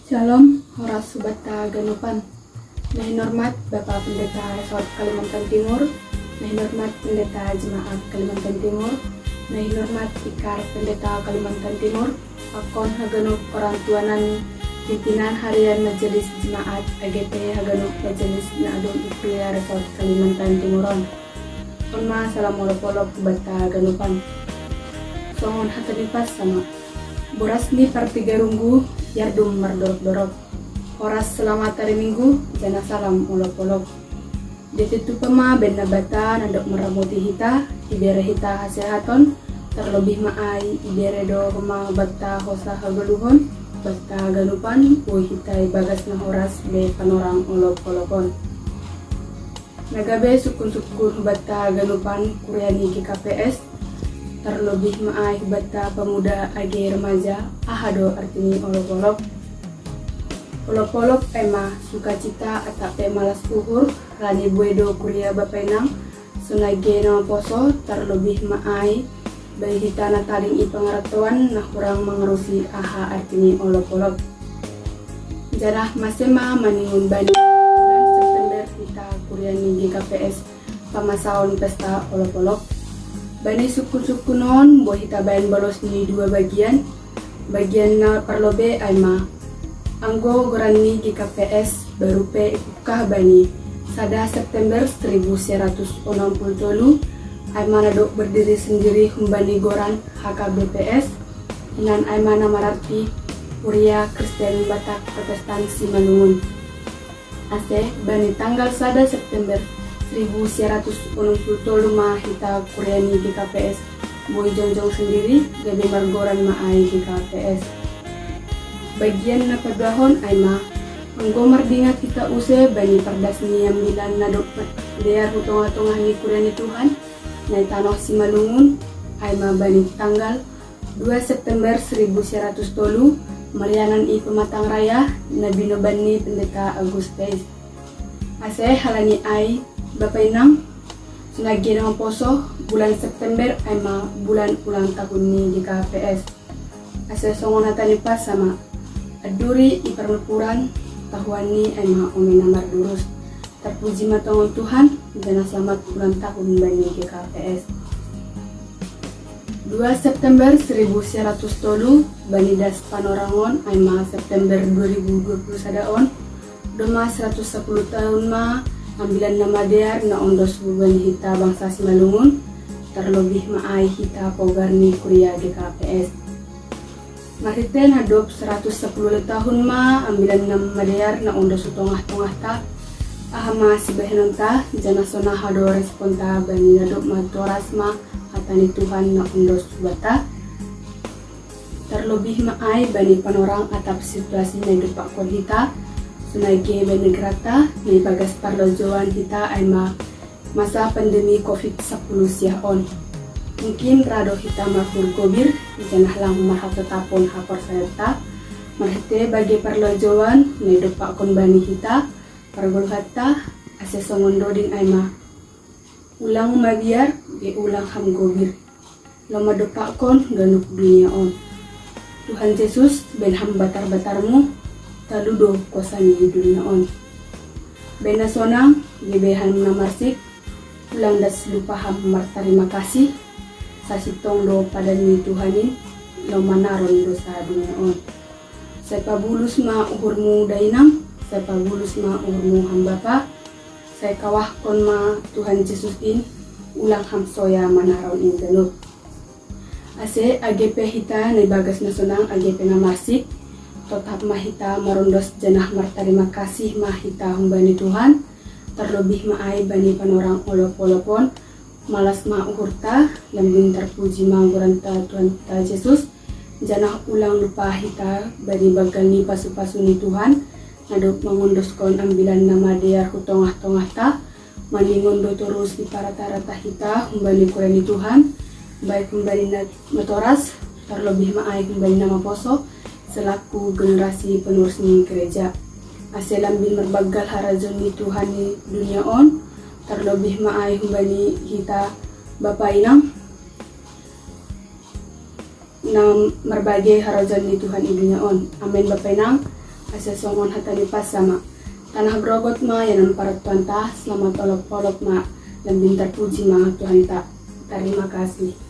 Shalom, Horas Subata Ganupan. Nahi hormat Bapak Pendeta Resort Kalimantan Timur, nahi hormat Pendeta Jemaat Kalimantan Timur, nahi hormat Ikar Pendeta Kalimantan Timur, Akon Haganuk Orang Tuanan Pimpinan Harian Majelis Jemaat AGP Haganuk Majelis Nadum Ipria Resort Kalimantan Timuron. Onma Salamolopolop Bata Ganupan. Songon hatanipas sama. Boras ni partiga runggu yardum mardorok-dorok. Horas selamat hari Minggu, jana salam olok-olok. Detitu pema benda bata nandok meramuti hita, ibere hita hasehaton, terlebih maai ibere do kema bata hosa hagaluhon, bata ganupan, ui hitai bagas na horas be panorang olok-olokon. Nagabe sukun-sukun bata ganupan kuryani KKPS, terlebih maai bata pemuda age remaja ahado artini olok-olok. Olok-olok ema sukacita atape malas uhur rani buedo kuria bapenang sunage nama poso terlebih maai bayi hitana taling ipangaratuan nah kurang mengerusi aha artini olok-olok. Jarah masema maningun bani bulan September kita kuriani GKPS pamasaon pesta olok-olok. Bani sukun-sukunon buah hita bayan bolos ni dua bagian. Bagian na parlobe aima anggo gorani GKPS berupe ikukah bani sada September 1960 aima nadok berdiri sendiri humbani goran HKBPS inan aima namarati Kuria Kristen Batak Protestan Simalungun. Ase bani tanggal sada September 1960 hita kuryani GKPS boy jongjong sendiri gabe margoran maai GKPS. Bagian na padahon aima anggo mardingat kita use bani perdas ni ambilan nadok dear hutong-hutongah ni kuryani Tuhan na tanoh Simalungun aima bani tanggal 2 September 1930 marianan i pematang raya na binobani Pendeta Agustes. Ase halani ai Bapak Inang, senagi dengan poso bulan September aima bulan ulang tahun ni GKPS. Asa songonatan pas sama aduri iperlupuran tahuan ni aima omena mardurus. Terpuji matongon Tuhan dan selamat ulang tahun bani GKPS. 2 September 1930 bani das panorangon aima September 2020 sadaon doma 110 tahun ma ambilan nama dear na ondos buban hita bangsa Simalungun terlebih maai hita pogarni kuria GKPS. Marite nadop 110 tahun ma ambilan nama dear na ondos utongah-tongah ta ahama sibahenon ta jana sona hado respon ta bani nadop matoras ma hatani Tuhan na ondos bata terlebih maai bani panorang atap situasi na depak kon hita sunage benegrata ni bagas parlojoan hita aima masa pandemi COVID-10 siahon. Mungkin rado hita marhur gobir janah lang mahatetapon hapor sayata marhete bagi parlojoan ni depak kon bani hita pargol hatta ase songondo ding aima ulang magiar ge ulang ham gobir lama depak kon ganuk dunia on. Tuhan Yesus ben ham batar-batarmu taludo kosani dunia on. Bena sonang gebehan namarsik ulang das lupaham martarima kasih sasitong do padani Tuhanin lo manaron dosa dunia on. Saya bulus ma uhurmu dainang, saya bulus ma uhurmu hambapa, saya kawah kon ma Tuhan Yesus in ulang ham soya manaron in danup. Ase AGP hita na bagas na sonang AGP namarsik tetap mahita marondos janah martarima kasih mahita humbani Tuhan terlebih maai bani panorang olop-olopon malas ma uhurta lambing terpuji maguranta Tuhan ta Yesus janah ulang lupa hita bani bagal ni pasu-pasu ni Tuhan nadok mangondoskon ambilan nama dear hutongah-tongah ta maningondo terus di parata-rata hita humbani kurani Tuhan baik humbani matoras terlebih maai humbani nama poso selaku generasi penerus ni gereja. Ase lambin merbagal harajon ni Tuhan ni dunia on terlebih maai humbani hita Bapak Inang na merbagai harajon ni Tuhan ni dunia on. Amin Bapak Inang asa songon hatani pas sama. Tanah berogot ma yanan para Tuhan ta, selamat olok-olok ma, dan bintar puji ma Tuhan ta. Terima kasih.